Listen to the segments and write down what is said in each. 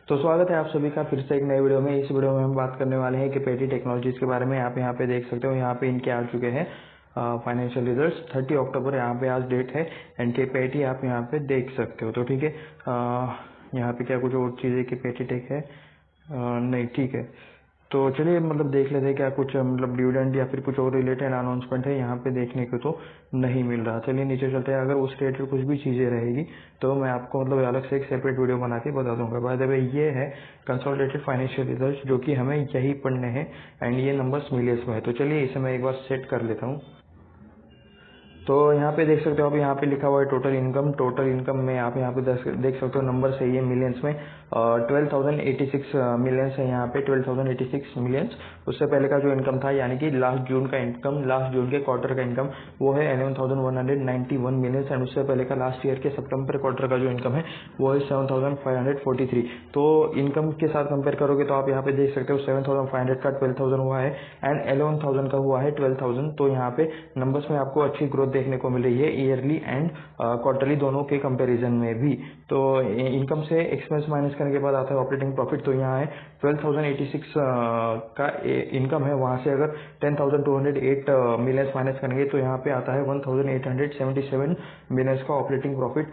तो स्वागत है आप सभी का फिर से एक नई वीडियो में। इस वीडियो में हम बात करने वाले हैं कि पेटी टेक्नोलॉजीज के बारे में। आप यहाँ पे देख सकते हो, यहाँ पे इनके आ चुके हैं फाइनेंशियल रिजल्ट्स। 30 अक्टूबर यहाँ पे आज डेट है। इनके पेटी आप यहाँ पे देख सकते हो। तो ठीक है, यहाँ पे क्या कुछ और चीज़ें की पेटी टेक है? नहीं, ठीक है। तो चलिए मतलब देख लेते हैं क्या कुछ मतलब डिविडेंड या फिर कुछ और रिलेटेड अनाउंसमेंट है यहाँ पे देखने को तो नहीं मिल रहा। चलिए नीचे चलते हैं। अगर उस रिलेटेड कुछ भी चीज़ें रहेगी तो मैं आपको मतलब अलग से एक सेपरेट वीडियो बना के बता दूंगा। बाय द वे ये है कंसोलिडेटेड फाइनेंशियल रिजल्ट जो कि हमें यही पढ़ने हैं एंड ये नंबर्स मिलियंस में है। तो चलिए इसे मैं एक बार सेट कर लेता हूँ। तो यहाँ पे देख सकते हो, अब यहाँ पे लिखा हुआ है टोटल इनकम। टोटल इनकम में आप यहाँ पे देख सकते हो नंबर है ये मिलियंस में 12,086 मिलियंस है। यहाँ पे 12,086 मिलियंस। उससे पहले का जो इनकम था यानी कि लास्ट जून का इनकम, लास्ट जून के क्वार्टर का इनकम वो है 11,191 मिलियंस एंड उससे पहले का लास्ट ईयर के सितंबर क्वार्टर का जो इनकम है वो है 7,543। तो इनकम के साथ कंपेयर करोगे तो आप यहाँ पे देख सकते हो 7,500 का 12,000 हुआ है एंड 11,000 का हुआ है 12,000। तो यहाँ पे नंबर्स में आपको अच्छी ग्रोथ देखने को मिल रही है ईयरली एंड क्वार्टरली दोनों के कंपैरिजन में भी। तो इनकम से एक्सपेंस माइनस करने के बाद आता है ऑपरेटिंग प्रॉफिट। तो यहाँ है 12,086 का इनकम है, वहां से अगर 10,208 मिलियंस माइनस करेंगे तो यहाँ पे आता है 1,877 मिलियंस का ऑपरेटिंग प्रॉफिट,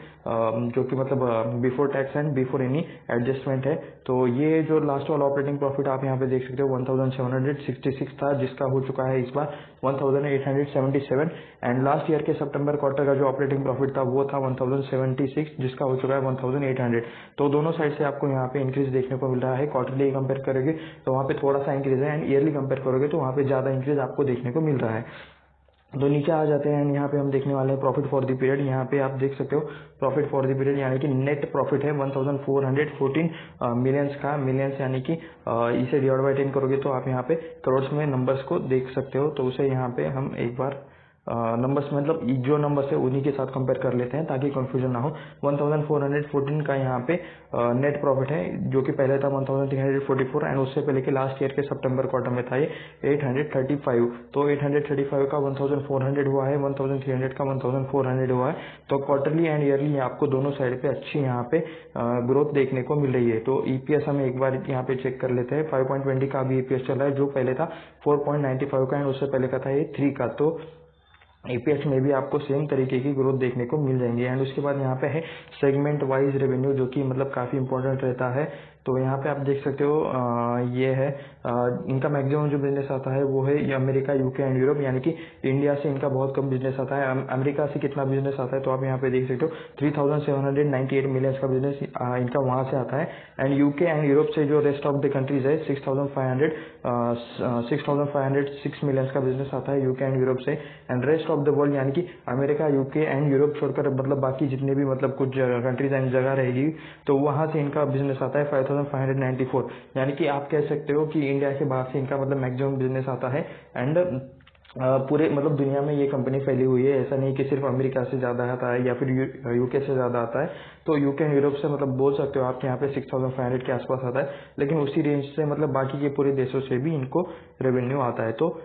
जो कि मतलब before tax and before any adjustment है। तो ये जो लास्ट वाला ऑपरेटिंग प्रॉफिट आप यहाँ पे देख सकते हो 1,766 था, जिसका हो चुका है इस बार 1,877 एंड लास्ट ईयर के सितंबर क्वार्टर का जो ऑपरेटिंग प्रॉफिट था वो था 1,076, जिसका हो चुका है 1,800। तो दोनों साइड से आपको यहाँ पे इंक्रीज देखने को मिल रहा है। क्वार्टरली कंपेयर करोगे तो वहाँ पे थोड़ा सा इंक्रीज है एंड ईयरली कंपेयर करोगे तो वहाँ पे ज्यादा इंक्रीज आपको देखने को मिल रहा है। तो नीचे आ जाते हैं एंड यहाँ पे हम देखने वाले हैं प्रॉफिट फॉर द पीरियड। यहाँ पे आप देख सकते हो प्रॉफिट फॉर द पीरियड यानी कि नेट प्रॉफिट है 1,414 मिलियंस का। मिलियंस यानी कि इसे डिवाइड बाय 10 करोगे तो आप यहाँ पे करोड़ में नंबर्स को देख सकते हो। तो उसे यहाँ पे हम एक बार नंबर्स मतलब जो नंबर्स है उन्हीं के साथ कंपेयर कर लेते हैं ताकि कंफ्यूजन ना हो। 1,414 का यहाँ पे नेट प्रॉफिट है, जो कि पहले था 1,344 एंड उससे पहले के लास्ट ईयर के सितंबर क्वार्टर में था ये 835। तो 835 का 1,400 हुआ है, 1,300 का 1,400 हुआ है। तो क्वार्टरली एंड ईयरली आपको दोनों साइड पे अच्छी यहाँ पे ग्रोथ देखने को मिल रही है। तो ईपीएस हम एक बार यहाँ पे चेक कर लेते हैं। 5.20 का अभी ईपीएस चल रहा है, जो पहले था 4.95 का एंड उससे पहले का था ये 3 का। तो ईपीएस में भी आपको सेम तरीके की ग्रोथ देखने को मिल जाएंगी। एंड उसके बाद यहाँ पे है सेगमेंट वाइज रेवेन्यू, जो कि मतलब काफी इंपॉर्टेंट रहता है। तो यहाँ पे आप देख सकते हो ये है इनका मैक्सिमम जो बिजनेस आता है वो है अमेरिका, यूके एंड यूरोप, यानी कि इंडिया से इनका बहुत कम बिजनेस आता है। अमेरिका से कितना बिजनेस आता है तो आप यहाँ पे देख सकते हो 3,798 मिलियंस का बिजनेस इनका वहां से आता है। एंड यूके एंड यूरोप से जो रेस्ट ऑफ द कंट्रीज है 6,506 मिलियंस का बिजनेस आता है यूके एंड यूरोप से। And rest of the world यानी कि अमेरिका, यूके एंड यूरोप छोड़कर मतलब बाकी जितने भी मतलब कुछ कंट्रीज एंड जगह रहेगी तो वहां से इनका बिजनेस आता है 5,594। यानी कि आप कह सकते हो कि इंडिया के बाहर से इनका मतलब मैक्सिमम बिजनेस आता है। एंड पूरे मतलब दुनिया में ये कंपनी फैली हुई है। ऐसा नहीं कि सिर्फ अमेरिका से ज्यादा आता है या फिर यूके से ज्यादा आता है। तो यूके एंड यूरोप से मतलब बोल सकते हो आप यहाँ पे 6,500 के आसपास आता है, लेकिन उसी रेंज से मतलब बाकी के पूरे देशों से भी इनको रेवेन्यू आता है। तो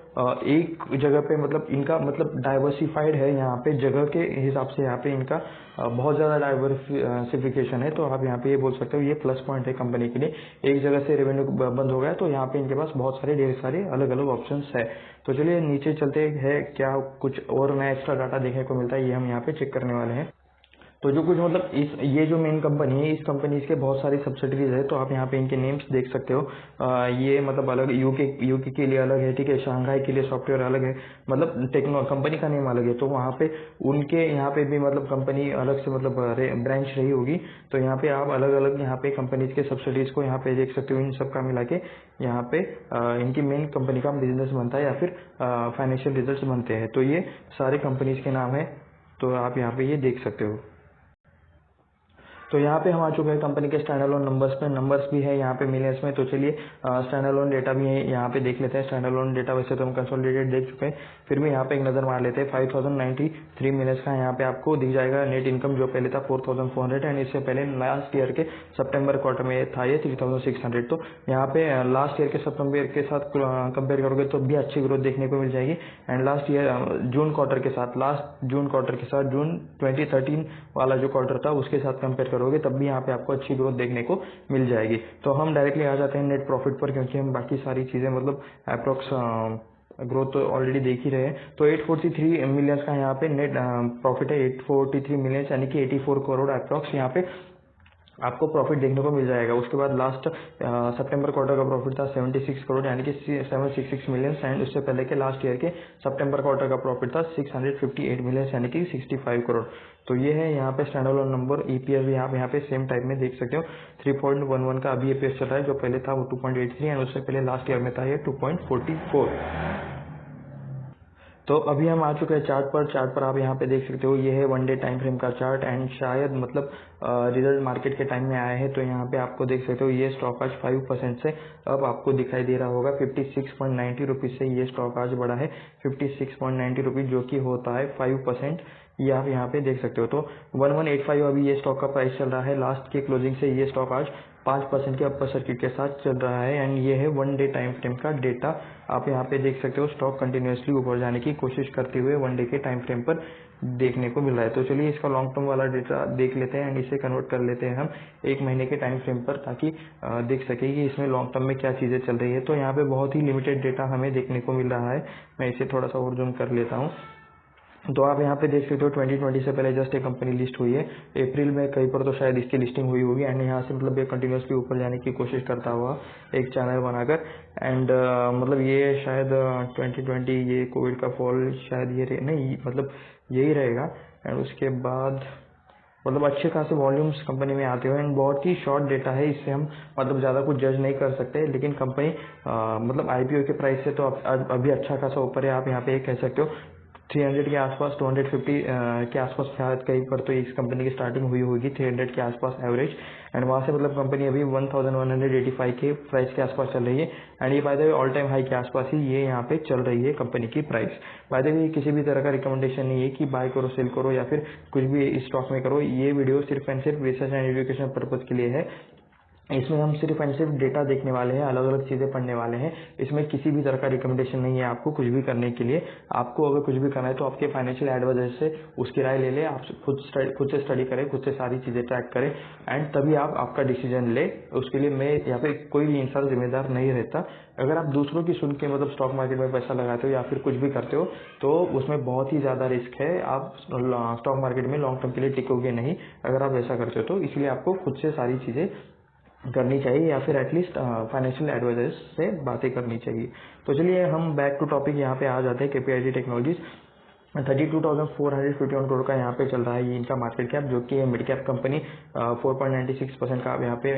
एक जगह पे मतलब इनका मतलब डाइवर्सिफाइड है, यहाँ पे जगह के हिसाब से यहाँ पे इनका बहुत ज्यादा डाइवर्सिफिकेशन है। तो आप यहाँ पे ये बोल सकते हो ये प्लस पॉइंट है कंपनी के लिए। एक जगह से रेवेन्यू बंद हो गया तो यहाँ पे इनके पास बहुत सारे ढेर सारे अलग अलग ऑप्शन है। तो चलिए नीचे चलते हैं, क्या कुछ और नया एक्स्ट्रा डाटा देखने को मिलता है ये हम यहाँ पे चेक करने वाले हैं। तो जो कुछ मतलब ये जो मेन कंपनी है, इस कंपनी के बहुत सारी सब्सिडरीज है। तो आप यहाँ पे इनके नेम्स देख सकते हो। ये मतलब अलग यूके के लिए अलग है, ठीक है। शंघाई के लिए सॉफ्टवेयर अलग है, मतलब कंपनी का नेम अलग है। तो वहाँ पे उनके यहाँ पे भी मतलब कंपनी अलग से मतलब ब्रांच रही होगी। तो यहाँ पे आप अलग अलग यहाँ पे कंपनीज के सब्सिडीज को यहाँ पे देख सकते हो। इन सब का मिला के यहाँ पे इनकी मेन कंपनी का बिजनेस बनता है या फिर फाइनेंशियल रिजल्ट बनते हैं। तो ये सारे कंपनीज के नाम है, तो आप यहाँ पे ये देख सकते हो। तो यहाँ पे हम आ चुके हैं कंपनी के स्टैंडअलोन नंबर्स पे। नंबर्स भी है यहाँ पे मिलियंस में। तो चलिए स्टैंडअलोन डेटा भी है यहाँ पे देख लेते हैं। स्टैंडअलोन डेटा वैसे तो हम कंसोलिडेटेड देख चुके हैं, फिर भी यहाँ पे एक नजर मार लेते हैं। 5,093 मिलियंस का यहाँ पे आपको दिख जाएगा नेट इनकम, जो पहले था 4,400 एंड इससे पहले लास्ट ईयर के सितंबर क्वार्टर में था ये 3,600। तो यहाँ पे लास्ट ईयर के सितंबर के साथ कंपेयर करोगे तो भी अच्छी ग्रोथ देखने को मिल जाएगी। And last year June quarter के साथ, लास्ट जून क्वार्टर के साथ, जून 2013 वाला जो क्वार्टर था उसके साथ कंपेयर करोगे तब भी यहाँ पे आपको अच्छी ग्रोथ देखने को मिल जाएगी। तो हम डायरेक्टली आ जाते हैं नेट प्रॉफिट पर, क्योंकि हम बाकी सारी चीज़ें मतलब अप्रोक्स ग्रोथ तो ऑलरेडी देख ही रहे हैं। तो 843 मिलियंस का यहाँ पे नेट प्रॉफिट है, 843 मिलियंस यानी कि 84 करोड़ अप्रॉक्स यहाँ पे आपको प्रॉफिट देखने को मिल जाएगा। उसके बाद लास्ट सितंबर क्वार्टर का प्रॉफिट था 76 करोड़ यानी कि 766 मिलियन, एंड उससे पहले के लास्ट ईयर के सितंबर क्वार्टर का प्रॉफिट था 658 मिलियन यानी कि 65 करोड़। तो ये है यहाँ पे स्टैंड अलोन नंबर। ईपीएस भी आप यहाँ पे सेम टाइप में देख सकते हो, 3.11 का अभी ईपीएस चल रहा है, जो पहले था वो 2.83 एंड उससे पहले लास्ट ईयर में था ये 2.44। तो अभी हम आ चुके हैं चार्ट पर आप यहाँ पे देख सकते हो, ये है 1 डे टाइम फ्रेम का चार्ट, एंड शायद मतलब रिजल्ट मार्केट के टाइम में आया है। तो यहाँ पे आपको देख सकते हो ये स्टॉक आज 5% से अब आपको दिखाई दे रहा होगा 56.90 रुपीज़ से ये स्टॉक आज बढ़ा है 56.90 रुपीज़, जो कि होता है 5%। ये आप यहाँ पे देख सकते हो। तो 1185 अभी ये स्टॉक का प्राइस चल रहा है। लास्ट के क्लोजिंग से ये स्टॉक आज 5% के अपर सर्किट के साथ चल रहा है, एंड ये है 1 डे टाइम फ्रेम का डेटा। आप यहाँ पे देख सकते हो स्टॉक कंटिन्यूसली ऊपर जाने की कोशिश करते हुए 1 डे के टाइम फ्रेम पर देखने को मिल रहा है। तो चलिए इसका लॉन्ग टर्म वाला डेटा देख लेते हैं एंड इसे कन्वर्ट कर लेते हैं हम 1 महीने के टाइम फ्रेम पर, ताकि देख सके कि इसमें लॉन्ग टर्म में क्या चीज़ें चल रही है। तो यहाँ पे बहुत ही लिमिटेड डेटा हमें देखने को मिल रहा है। मैं इसे थोड़ा सा और जूम कर लेता हूँ। तो आप यहाँ पे देख सकते हो 2020 से पहले जस्ट एक कंपनी लिस्ट हुई है अप्रैल में, कहीं पर तो शायद इसकी लिस्टिंग हुई होगी, एंड यहाँ से मतलब ये कंटिन्यूसली ऊपर जाने की कोशिश करता हुआ एक चैनल बनाकर, एंड मतलब ये शायद 2020 ये कोविड का फॉल शायद ये नहीं मतलब यही रहेगा। एंड उसके बाद मतलब अच्छे खासे वॉल्यूम्स कंपनी में आते हुए, एंड बहुत ही शॉर्ट डेटा है, इससे हम मतलब ज़्यादा कुछ जज नहीं कर सकते। लेकिन कंपनी मतलब आईपीओ के प्राइस से तो अभी अच्छा खासा ऊपर है। आप यहाँ पे कह सकते हो 300 के आसपास, 250 के आसपास शायद कहीं पर तो इस कंपनी की स्टार्टिंग हुई होगी 300 के आसपास एवरेज, एंड वहाँ से मतलब कंपनी अभी 1185 के प्राइस के आसपास चल रही है, एंड ये by the way all time high के आसपास ही ये यहाँ पे चल रही है कंपनी की प्राइस। बाय द वे किसी भी तरह का रिकमेंडेशन नहीं है कि बाय करो, सेल करो या फिर कुछ भी इस स्टॉक में करो। ये वीडियो सिर्फ एंड सिर्फ रिसर्च एंड एजुकेशन पर्पज के लिए है। इसमें हम सिर्फ एंड सिर्फ डेटा देखने वाले हैं, अलग अलग चीज़ें पढ़ने वाले हैं। इसमें किसी भी तरह का रिकमेंडेशन नहीं है आपको कुछ भी करने के लिए। आपको अगर कुछ भी करना है तो आपके फाइनेंशियल एडवाइजर से उसकी राय ले ले, आप खुद से स्टडी करें, खुद से सारी चीज़ें ट्रैक करें, एंड तभी आप आपका डिसीजन ले। उसके लिए मैं या फिर कोई भी इंसान जिम्मेदार नहीं रहता। अगर आप दूसरों की सुन के मतलब स्टॉक मार्केट में पैसा लगाते हो या फिर कुछ भी करते हो तो उसमें बहुत ही ज़्यादा रिस्क है। आप स्टॉक मार्केट में लॉन्ग टर्म के लिए टिकोगे नहीं अगर आप ऐसा करते हो तो। इसलिए आपको खुद से सारी चीज़ें करनी चाहिए या फिर एटलीस्ट फाइनेंशियल एडवाइजर्स से बातें करनी चाहिए। तो चलिए हम बैक टू टॉपिक यहाँ पे आ जाते हैं। केपीआईटी टेक्नोलॉजीज 32,451 करोड़ का यहाँ पे चल रहा है ये इनका मार्केट कैप, जो कि मिड कैप कंपनी 4.96% का यहाँ पे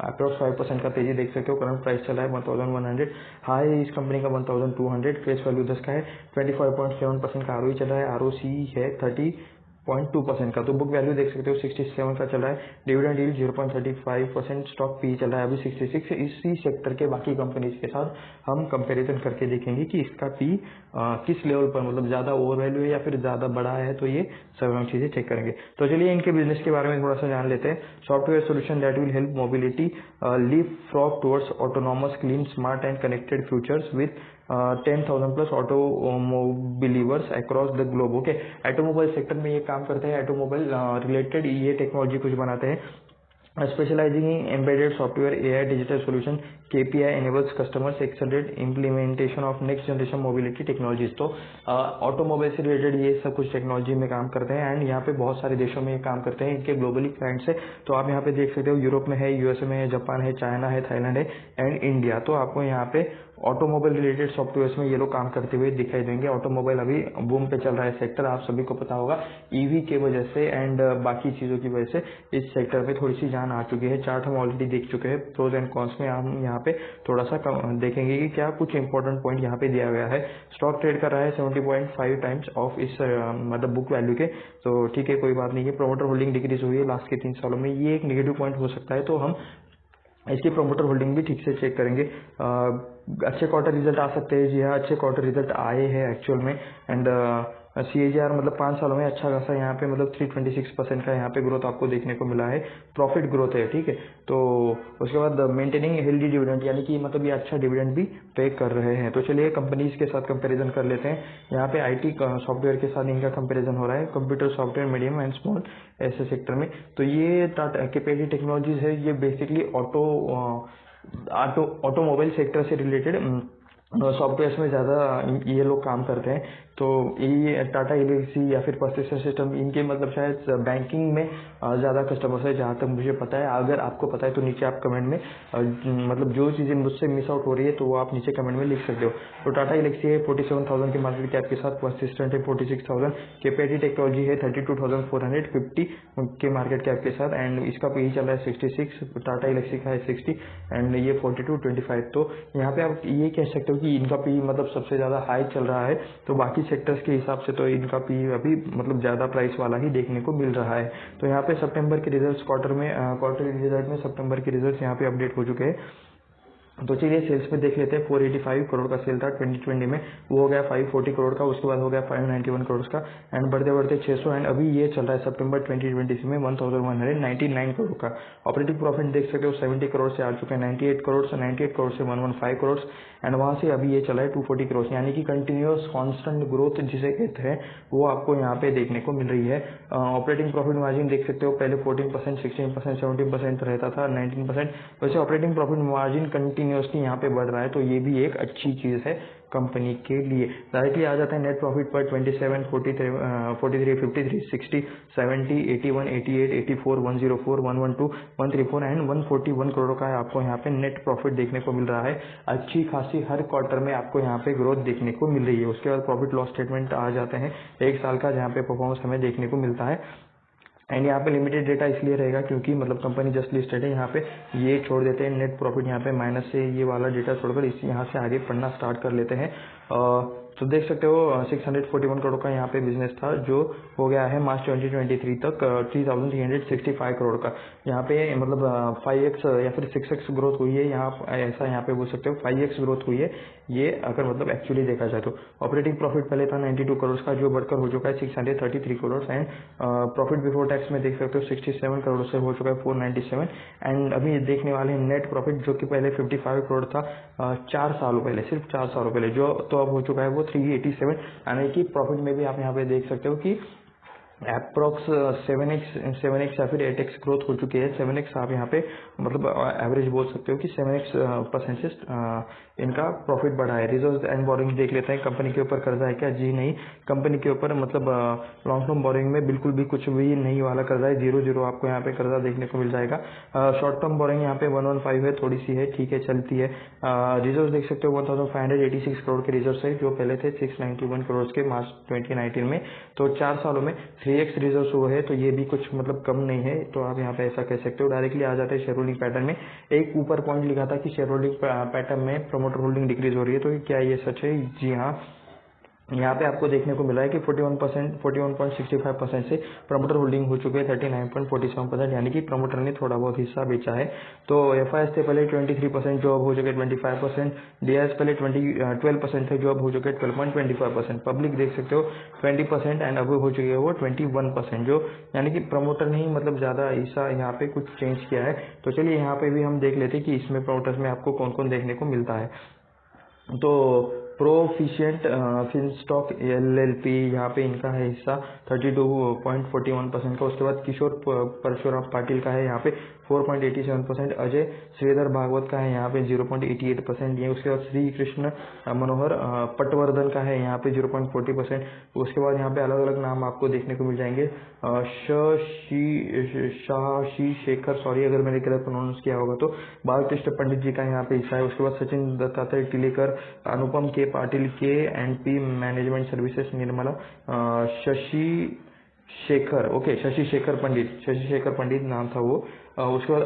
अप्रोक्स 5% का तेजी देख सकते हो। करंट प्राइस चल रहा है 1100, हाई इस कंपनी का 1200, फेस वैल्यू 10 का है, 25.7% का आरओई चल रहा है, आरओसी है 30.2% का। तो बुक वैल्यू देख सकते हो 67 का चल रहा है, डिविडेंड यील्ड 0.35%, स्टॉक पी चल रहा है अभी 66। इसी सेक्टर के बाकी कंपनीज के साथ हम कंपैरिजन करके देखेंगे कि इसका पी किस लेवल पर मतलब ज़्यादा ओवर वैल्यू है या फिर ज़्यादा बड़ा है, तो ये सब हम चीज़ें चेक करेंगे। तो चलिए इनके बिजनेस के बारे में थोड़ा सा जान लेते हैं। Software solution that will help mobility leap frog towards autonomous clean smart and connected futures with 10,000 plus ऑटोमोबिलीवर्स across the globe. Okay, automobile sector में ये काम करते हैं, ऑटोमोबाइल रिलेटेड ये टेक्नोलॉजी कुछ बनाते हैं। Specializing in embedded software, AI, digital solution, KPI enables customers accelerate implementation of next generation mobility technologies। तो ऑटोमोबाइल से रिलेटेड ये सब कुछ टेक्नोलॉजी में काम करते हैं, एंड यहाँ पे बहुत सारे देशों में ये काम करते हैं, इनके ग्लोबली क्लाइंट्स है। तो आप यहाँ पे देख सकते हो यूरोप में है, यूएसए में है, जापान है, चाइना है, थाईलैंड है, एंड इंडिया। तो आपको यहाँ पे ऑटोमोबाइल रिलेटेड सॉफ्टवेयर में ये लोग काम करते हुए दिखाई देंगे। ऑटोमोबाइल अभी बूम पे चल रहा है सेक्टर, आप सभी को पता होगा, ईवी के वजह से एंड बाकी चीज़ों की वजह से इस सेक्टर में थोड़ी सी जान आ चुकी है। चार्ट हम ऑलरेडी देख चुके हैं, प्रोज एंड कॉन्स में हम यहाँ पे थोड़ा सा देखेंगे कि क्या कुछ इंपॉर्टेंट पॉइंट यहाँ पे दिया गया है। स्टॉक ट्रेड कर रहा है 70.5 टाइम्स ऑफ इस मतलब बुक वैल्यू के, तो ठीक है कोई बात नहीं है। प्रोमोटर होल्डिंग डिक्रीज हुई है लास्ट के 3 सालों में, ये एक नेगेटिव पॉइंट हो सकता है, तो हम इसकी प्रोमोटर होल्डिंग भी ठीक से चेक करेंगे। अच्छे क्वार्टर रिजल्ट आ सकते हैं, जी हाँ अच्छे क्वार्टर रिजल्ट आए हैं एक्चुअल में, एंड CAGR मतलब 5 सालों में अच्छा खासा यहाँ पे मतलब 326% का यहाँ पे ग्रोथ आपको देखने को मिला है, प्रॉफिट ग्रोथ है, ठीक है। तो उसके बाद मेंटेनिंग हेल्दी डिविडेंड, यानी कि मतलब ये अच्छा डिविडेंड भी पे कर रहे हैं। तो चलिए कंपनीज के साथ कंपैरिजन कर लेते हैं। यहाँ पे IT सॉफ्टवेयर के साथ इनका कंपैरिजन हो रहा है, computer software medium and small ऐसे सेक्टर में। तो ये टाटा पेटी टेक्नोलॉजीज है, ये बेसिकली ऑटोमोबाइल सेक्टर से रिलेटेड सॉफ्टवेयर में ज़्यादा ये लोग काम करते हैं। तो ये टाटा एल्क्सी या फिर पर्सिस्टेंट सिस्टम, इनके मतलब शायद बैंकिंग में ज़्यादा कस्टमर्स है, जहाँ तक मुझे पता है। अगर आपको पता है तो नीचे आप कमेंट में मतलब जो चीज़ें मुझसे मिस आउट हो रही है तो वो आप नीचे कमेंट में लिख सकते हो। तो टाटा एल्क्सी है 47,000 के मार्केट कैप के साथ, पर्सिस्टेंट है 46,000, केपेटी टेक्नोलॉजी है 32,450 के मार्केट कैप के साथ, एंड इसका पी चल रहा है 66, टाटा एल्क्सी का है 60 एंड ये 42.25। तो यहाँ पे आप ये कह सकते हो कि इनका पी मतलब सबसे ज़्यादा हाई चल रहा है। तो बाकी सेक्टर्स के हिसाब से तो इनका पी अभी मतलब ज़्यादा प्राइस वाला ही देखने को मिल रहा है। तो यहाँ पे सितंबर के रिजल्ट्स क्वार्टरली रिजल्ट में सितंबर के रिजल्ट्स यहाँ पे अपडेट हो चुके हैं। तो चलिए सेल्स में देख लेते हैं। 485 करोड़ का सेल था 2020 में, वो हो गया 540 करोड़ का, उसके बाद हो गया 591 करोड़ का, एंड बढ़ते बढ़ते 600, एंड अभी ये चल रहा है सितंबर 2020 में 1199 करोड़ का। ऑपरेटिंग प्रॉफिट देख सकते हो 70 करोड़ से आ चुके हैं 98 करोड़ से, 98 करोड़ से 115 करोड़, एंड वहाँ से अभी ये चला है 240 करोड़, यानी कि कंटिन्यूअस कॉन्स्टेंट ग्रोथ जिसे कहते हैं वो आपको यहाँ पे देखने को मिल रही है। ऑपरेटिंग प्रॉफिट मार्जिन देख सकते हो, पहले 14%, 16%, 17% रहता था, 19%, वैसे ऑपरेटिंग प्रॉफिट मार्जिन कंटिन्यूअसली यहाँ पे बढ़ रहा है। तो ये भी एक अच्छी चीज़ है कंपनी के लिए। डायरेक्टली आ जाता है नेट प्रॉफिट पर 27, 43, 43, 53, 60, 70, 81, 88, 84, 104, 112, 134 एंड 141 करोड़ का है आपको यहाँ पे नेट प्रॉफिट देखने को मिल रहा है। अच्छी खासी हर क्वार्टर में आपको यहाँ पे ग्रोथ देखने को मिल रही है। उसके बाद प्रॉफिट लॉस स्टेटमेंट आ जाते हैं, एक साल का जहाँ पे परफॉर्मेंस हमें देखने को मिलता है। एंड यहाँ पे लिमिटेड डेटा इसलिए रहेगा क्योंकि मतलब कंपनी जस्ट लिस्टेड है। यहाँ पे ये छोड़ देते हैं नेट प्रॉफिट, यहाँ पे माइनस से ये वाला डेटा छोड़कर इस यहाँ से आगे पढ़ना स्टार्ट कर लेते हैं। तो देख सकते हो 641 करोड़ का यहाँ पे बिजनेस था, जो हो गया है मार्च 2023 तक 3365 करोड़ का। यहाँ पे मतलब 5x या फिर 6x ग्रोथ हुई है, ऐसा यहाँ पे बोल सकते हो 5x ग्रोथ हुई है ये, अगर मतलब एक्चुअली देखा जाए तो। ऑपरेटिंग प्रॉफिट पहले था 92 करोड़ का, जो बढ़कर हो चुका है 633 crore, and profit before tax में देख सकते हो 67 करोड़ से हो चुका है 497, एंड अभी देखने वाले हैं नेट प्रॉफिट, जो कि पहले 55 करोड़ था 4 सालों पहले, सिर्फ 4 सालों पहले, जो तो अब हो चुका है वो 387, यानी कि प्रॉफिट में भी आप यहाँ पे देख सकते हो कि अप्रोक्स 7x या फिर 8x ग्रोथ हो चुकी है। 7x आप यहाँ पे मतलब एवरेज बोल सकते हो कि 7x परसेंट से इनका प्रॉफिट बढ़ा है। रिजर्व एंड बोरिंग देख लेते हैं, कंपनी के ऊपर कर्जा है क्या? जी नहीं, कंपनी के ऊपर मतलब लॉन्ग टर्म बोरिंग में बिल्कुल भी कुछ भी नहीं वाला कर्जा है, 0 आपको यहाँ पे कर्जा देखने को मिल जाएगा। शॉर्ट टर्म बोरिंग यहाँ पे 115 है, थोड़ी सी है, ठीक है, चलती है। रिजर्व देख सकते हो 1586 करोड़ के रिजर्व है, जो पहले थे 691 करोड़ के मार्च 2019 में। तो 4 सालों में 3x रिजर्व हुआ है, तो ये भी कुछ मतलब कम नहीं है। तो आप यहाँ पे ऐसा कह सकते हो। डायरेक्टली आ जाते हैं शेयर होल्डिंग पैटर्न में। एक ऊपर पॉइंट लिखा था कि शेयर होल्डिंग पैटर्न में प्रमोटर होल्डिंग डिक्रीज हो रही है, तो क्या ये सच है? जी हाँ, यहाँ पे आपको देखने को मिला है कि 41.65% से प्रमोटर होल्डिंग हो चुके हैं 39.47%, यानी कि प्रमोटर ने थोड़ा बहुत हिस्सा बेचा है। तो एफआईएस थे पहले 23%, जो अब हो चुके 25%, डीआईएस पहले 12% थे, जो अब हो चुके 12.25%, पब्लिक देख सकते हो 20% एंड अब हो चुके हैं वो 21%, जो यानी कि प्रमोटर ने ही मतलब ज़्यादा हिस्सा यहाँ पे कुछ चेंज किया है। तो चलिए यहाँ पे भी हम देख लेते हैं कि इसमें प्रमोटर्स में आपको कौन कौन देखने को मिलता है। तो प्रोफिशिएंट फिनस्टॉक LLP, यहाँ पे इनका है हिस्सा 32.41% का। उसके बाद किशोर परशुराम पाटिल का है यहाँ पे 4.87%, अजय श्रीधर भागवत का है यहाँ पे 0.88%, ये उसके बाद श्री कृष्ण मनोहर पटवर्धन का है यहाँ पे 0.40%। उसके बाद यहाँ पे अलग अलग नाम आपको देखने को मिल जाएंगे। शाशी शेखर, सॉरी अगर मैंने गलत प्रोनाउंस किया होगा तो, बालकृष्ण पंडित जी का यहाँ पे हिस्सा है। उसके बाद सचिन दत्तात्रेय टिलेकर, अनुपम K Patil K NP management services Nirmala, Shashi Shekhar Pandit नाम था वो। उसके बाद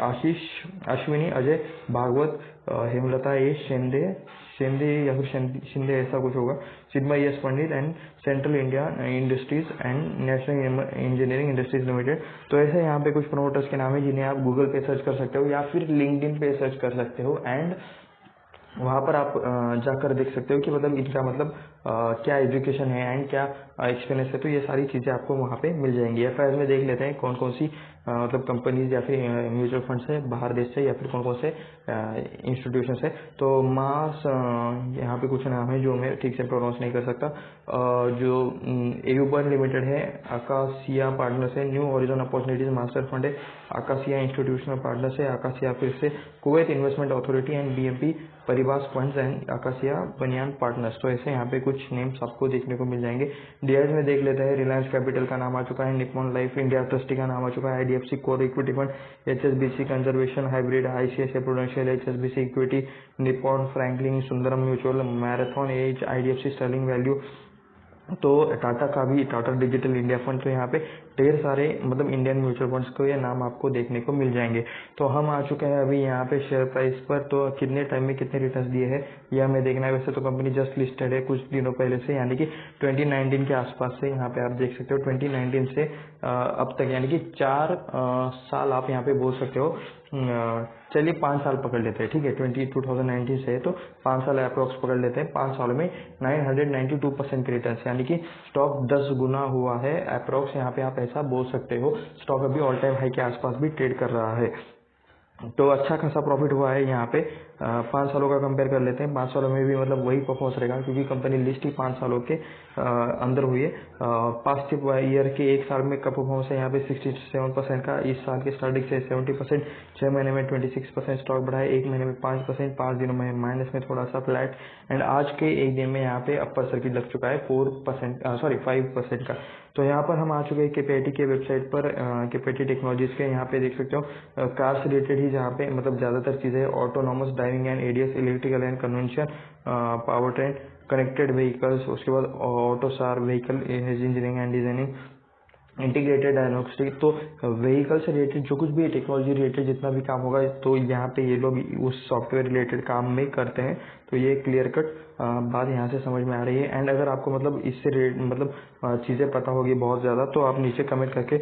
आशीष अश्विनी, अजय भागवत, हेमलता शिंदे या फिर शिंदे ऐसा कुछ होगा, Chinmay S Pandit and central India industries and national engineering industries limited. तो ऐसे यहाँ पे कुछ प्रमोटर्स के नाम है जिन्हें आप गूगल पे सर्च कर सकते हो या फिर लिंक्डइन पे सर्च कर सकते हो, एंड वहाँ पर आप जाकर देख सकते हो कि मतलब इनका मतलब क्या एजुकेशन है एंड क्या एक्सपीरियंस है, तो ये सारी चीज़ें आपको वहाँ पे मिल जाएंगी। एफआईआर में देख लेते हैं कौन कौन सी मतलब कंपनीज या फिर म्यूचुअल फंड्स है बाहर देश से, या फिर कौन कौन से इंस्टीट्यूशन है। तो मास यहाँ पे कुछ नाम है जो मैं ठीक से प्रोनाउंस नहीं कर सकता। जो एयूबन लिमिटेड है, आकाशिया पार्टनर्स है, new horizon opportunities master fund है, आकाशिया इंस्टीट्यूशनल पार्टनर्स है, आकाशिया फिर से Kuwait investment authority and BMP परिवास funds and Acacia बनियान पार्टनर्स। तो ऐसे यहाँ पे कुछ नेम्स आपको देखने को मिल जाएंगे। डीआईज में देख लेते हैं, रिलायंस कैपिटल का नाम आ चुका है, निप्पॉन लाइफ इंडिया ट्रस्टी का नाम आ चुका है, IDFC core equity fund, HSBC conservation hybrid, ICICI prudential, HSBC equity, Nippon Franklin, Sundaram mutual, marathon edge, IDFC sterling value, तो टाटा का भी टाटा डिजिटल इंडिया फंड। तो यहाँ पे ढेर सारे मतलब इंडियन म्यूचुअल फंड्स को ये नाम आपको देखने को मिल जाएंगे। तो हम आ चुके हैं अभी यहाँ पे शेयर प्राइस पर, तो कितने टाइम में कितने रिटर्न्स दिए हैं यह हमें देखना है। वैसे तो कंपनी जस्ट लिस्टेड है कुछ दिनों पहले से, यानी कि 2019 के आसपास से यहाँ पे आप देख सकते हो। 2019 से अब तक यानी कि 4 साल आप यहाँ पे बोल सकते हो। चलिए 5 साल पकड़ लेते हैं, ठीक है। 2019 से है तो 5 साल अप्रोक्स पकड़ लेते हैं। 5 सालों में 992% के रिटर्न, यानी कि स्टॉक 10 गुना हुआ है अप्रोक्स, यहाँ पे आप ऐसा बोल सकते हो। स्टॉक अभी ऑल टाइम हाई के आसपास भी ट्रेड कर रहा है, तो अच्छा खासा प्रॉफिट हुआ है यहाँ पे। 5 सालों का कंपेयर कर लेते हैं, 5 सालों में भी मतलब वही परफॉर्मेंस रहेगा, क्योंकि कंपनी लिस्ट ही 5 सालों के अंदर हुई है। पास्ट ईयर के एक साल में का परफॉर्मेंस है यहाँ पे 67% का, इस साल के स्टार्टिंग से 70%, 6 महीने में 26% स्टॉक बढ़ा है, 1 महीने में 5%, 5 दिनों में माइनस में थोड़ा सा फ्लैट, एंड आज के एक दिन में यहाँ पे अपर सर्किट लग चुका है 5% का। तो यहाँ पर हम आ चुके हैं केपीआईटी के वेबसाइट पर, केपीआईटी टेक्नोलॉजीज के। यहाँ पे देख सकते हो कार से रिलेटेड ही जहाँ पे मतलब ज़्यादातर चीज़ें autonomous driving and ADS, electrical and convention power train, connected vehicles, उसके बाद AUTOSAR vehicle engineering and designing, integrated diagnostic. तो व्हीकल से रिलेटेड जो कुछ भी टेक्नोलॉजी रिलेटेड जितना भी काम होगा, तो यहाँ पे ये लोग उस सॉफ्टवेयर रिलेटेड काम में करते हैं। तो ये क्लियर कट बात यहाँ से समझ में आ रही है। एंड अगर आपको मतलब इससे मतलब चीज़ें पता होगी बहुत ज़्यादा, तो आप नीचे कमेंट करके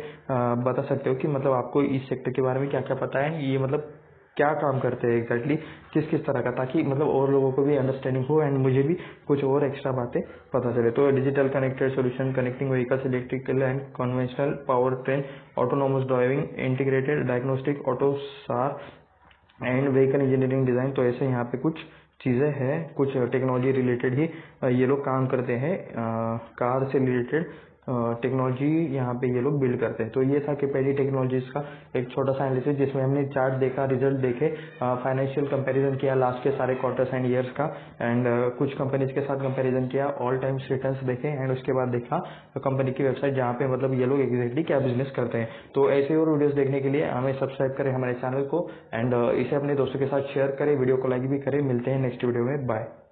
बता सकते हो कि मतलब आपको इस सेक्टर के बारे में क्या क्या पता है, ये मतलब क्या काम करते हैं एग्जैक्टली, किस किस तरह का, ताकि मतलब और लोगों को भी अंडरस्टैंडिंग हो एंड मुझे भी कुछ और एक्स्ट्रा बातें पता चले। तो digital connected solution, connecting vehicles, electrical and conventional power train, autonomous driving, integrated diagnostic, AUTOSAR and vehicle engineering design. तो ऐसे यहाँ पे कुछ चीज़ें हैं, कुछ टेक्नोलॉजी रिलेटेड ही ये लोग काम करते हैं। कार से रिलेटेड टेक्नोलॉजी यहाँ पे ये लोग बिल्ड करते हैं। तो ये था केपीआईटी टेक्नोलॉजीज का एक छोटा सा एनालिसिस, जिसमें हमने चार्ट देखा, रिजल्ट देखे, फाइनेंशियल कंपैरिजन किया लास्ट के सारे क्वार्टर्स एंड ईयर्स का, एंड कुछ कंपनीज के साथ कंपैरिजन किया, ऑल टाइम रिटर्न्स देखे, एंड उसके बाद देखा कंपनी की वेबसाइट जहाँ पे मतलब ये लोग एग्जैक्टली क्या बिजनेस करते हैं। तो ऐसे और वीडियोस देखने के लिए हमें सब्सक्राइब करें हमारे चैनल को, एंड इसे अपने दोस्तों के साथ शेयर करें, वीडियो को लाइक भी करें। मिलते हैं नेक्स्ट वीडियो में, बाय।